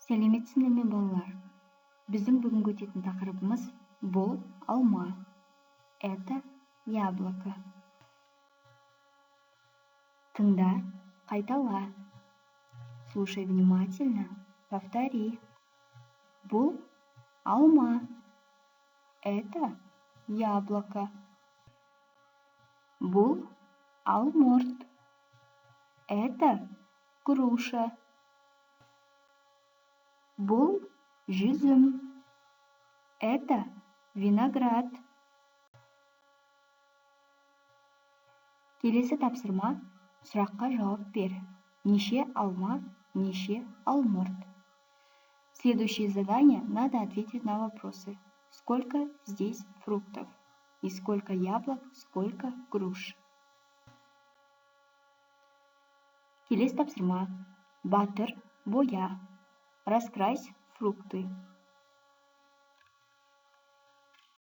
Сәлеметсіздер ме балалар? Біздің бүгінгі өтетін тақырыбымыз бұл алма. Это яблоко. Тыңда, қайтала. Слушай внимательно, повтори. Бұл алма. Это яблоко. Бұл алмұрт. Это груша. Бұл жүзім. Это виноград. Келесі тапсырма, сұраққа жауап бер. Неше алма, неше алмұрт? Следующее задание надо ответить на вопросы. Сколько здесь фруктов? И сколько яблок, сколько груш? Келесі тапсырма, батыр, боя. Раскрась фрукты.